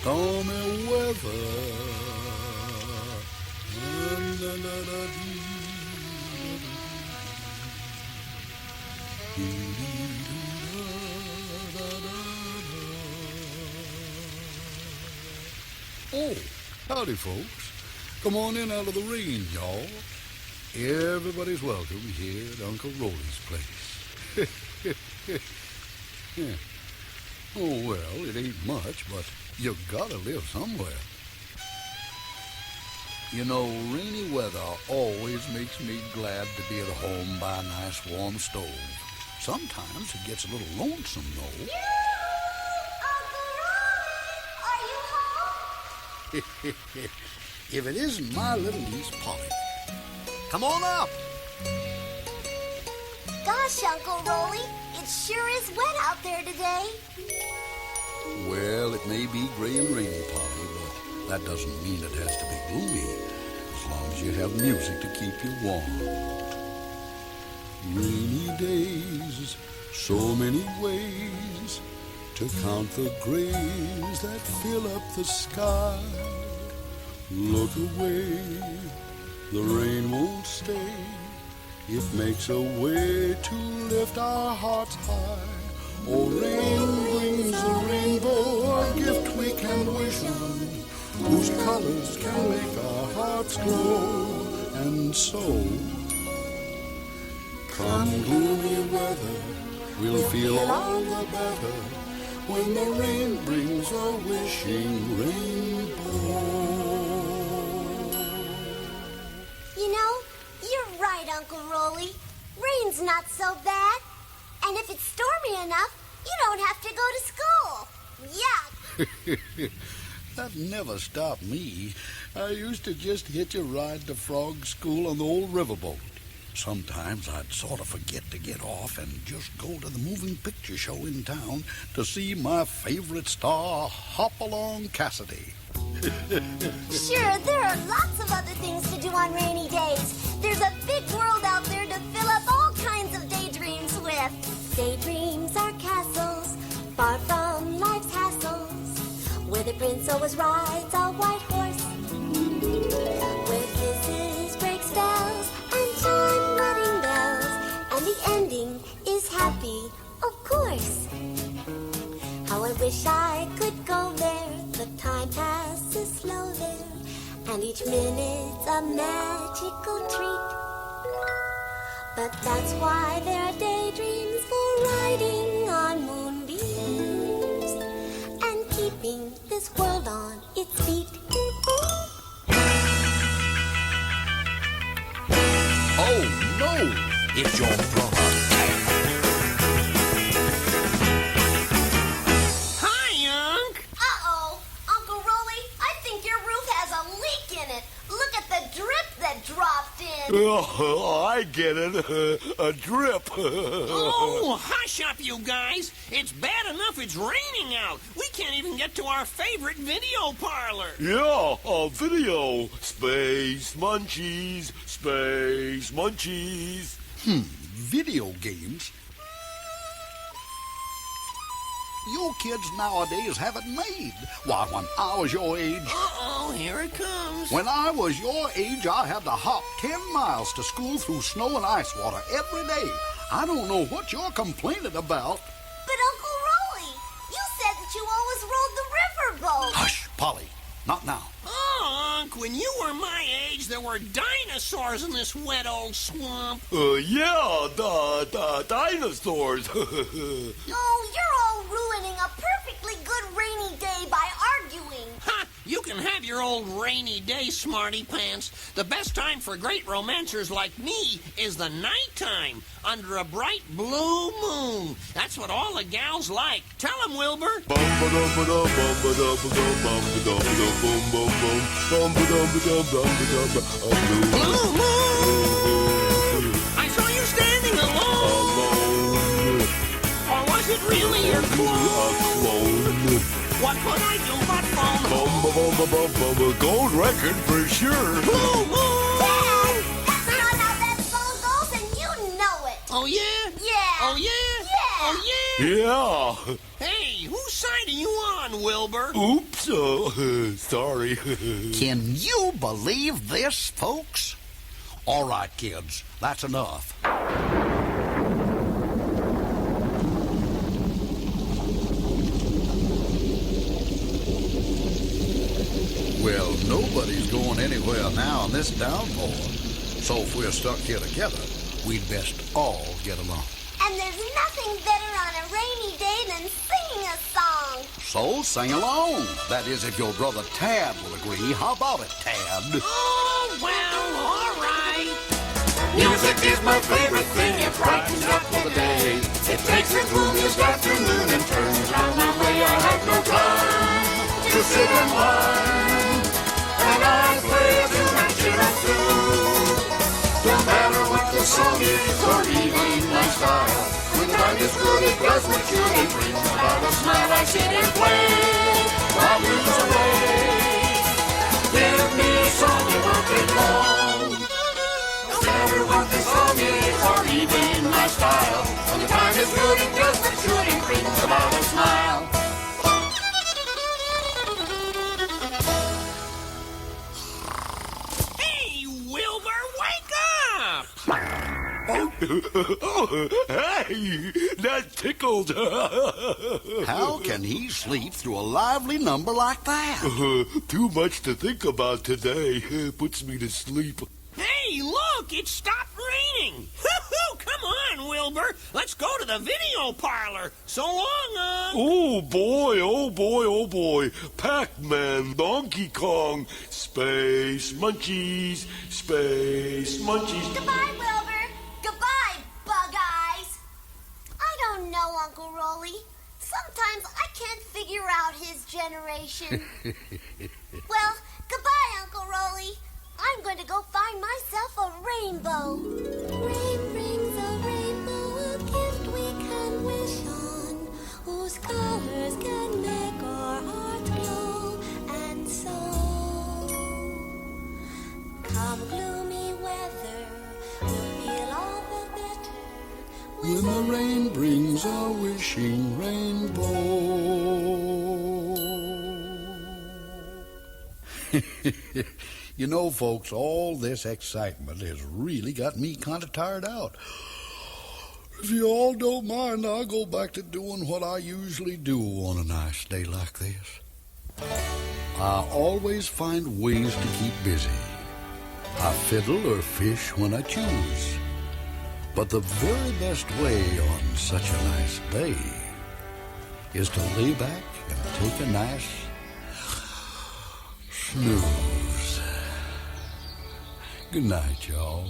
stormy weather. Oh, howdy, folks. Come on in out of the rain, y'all. Everybody's welcome here at Uncle Rolly's place. Yeah. Oh, well, it ain't much, but you gotta live somewhere. You know, rainy weather always makes me glad to be at home by a nice warm stove. Sometimes it gets a little lonesome, though. You! Uncle Rolly! Are you home? If it isn't my little niece, Polly. Come on up. Gosh, Uncle Rolly, it sure is wet out there today. Well, it may be gray and rainy, Polly, but that doesn't mean it has to be gloomy, as long as you have music to keep you warm. Rainy days, so many ways to count the grays that fill up the sky. Look away, the rain won't stay. It makes a way to lift our hearts high. Oh, rain brings a rainbow, a gift we can wish on, whose colors can make our hearts glow. And so, come gloomy weather, we'll feel all the better when the rain brings a wishing rainbow. You know, you're right, Uncle Rolly. Rain's not so bad. And if it's stormy enough, you don't have to go to school. Yuck! That never stopped me. I used to just hitch a ride to Frog School on the old riverboat. Sometimes I'd sort of forget to get off and just go to the moving picture show in town to see my favorite star, Hop-Along Cassidy. Sure, there are lots of other things to do on rainy days. There's a big world out there to fill up all kinds of daydreams with. Daydreams are castles, far from life's hassles, where the prince always rides a white horse, where kisses break spells and chime wedding bells, and the ending is happy, of course. How I wish I could go there. The time passes slow there, and each minute's a magical treat. But that's why there are daydreams for riding on moonbeams and keeping this world on its feet. Oh, no! It's your brother. Dropped in. Oh, I get it. A drip. Oh, hush up, you guys. It's bad enough it's raining out. We can't even get to our favorite video parlor. Yeah, video. Space munchies. Space munchies. Video games? You kids nowadays have it made. Why, when I was your age... Uh-oh, here it comes. When I was your age, I had to hop 10 miles to school through snow and ice water every day. I don't know what you're complaining about. But, Uncle Rolly, you said that you always rode the riverboat. Hush, Polly. Not now. Oh, Unc, when you were my age, there were dinosaurs in this wet old swamp. Yeah, the dinosaurs. Oh, you're all ruining a perfectly good rainy day by arguing. Ha! You can have your old rainy day, smarty pants. The best time for great romancers like me is the nighttime, under a bright blue moon. That's what all the gals like. Tell them, Wilbur. Blue moon! I saw you standing alone. Or was it really your clone? What could I do but phone? Gold record for sure. Blue moon! Dad, that's not how that song goes, and you know it. Oh, yeah? Yeah. Oh, yeah? Yeah. Oh, yeah. Yeah. Hey, whose side are you on, Wilbur? Oops, sorry. Can you believe this, folks? All right, kids, that's enough. Well, nobody's going anywhere now in this downpour. So if we're stuck here together, we'd best all get along. And there's nothing better on a rainy day than singing a song. So sing along. That is, if your brother Tad will agree. How about it, Tad? Oh, well, all right. Music is my favorite thing. It brightens up the day. It takes the gloomiest afternoon and turns around my way. I have no time to sit and whine, and I play a tune and cheer up too. No matter what the song is or even my style, when time is good, it does what should. It brings about a smile. I sit and play my blues away. Give me a song that won't take long. No matter what the song is or even my style, when the time is good, it does what should. It brings about a smile. Hey, Wilbur, wake up! Oh, hey, that tickled. How can he sleep through a lively number like that? Too much to think about today. Puts me to sleep. Hey, look, it stopped raining. Come on, Wilbur. Let's go to the video parlor. So long, Oh boy, oh boy, oh boy. Pac-Man, Donkey Kong, Space Munchies, Space Munchies. Goodbye, Wilbur. Goodbye, Bug Eyes. I don't know, Uncle Rolly. Sometimes I can't figure out his generation. Well, goodbye, Uncle Rolly. I'm going to go find myself a rainbow. Rain brings a rainbow, a gift we can wish on, whose colors can make our hearts glow. And so, come gloomy weather, we'll feel all the better When the rain brings a wishing rainbow. You know, folks, all this excitement has really got me kind of tired out. If you all don't mind, I'll go back to doing what I usually do on a nice day like this. I always find ways to keep busy. I fiddle or fish when I choose. But the very best way on such a nice day is to lay back and take a nice snooze. Good night, y'all.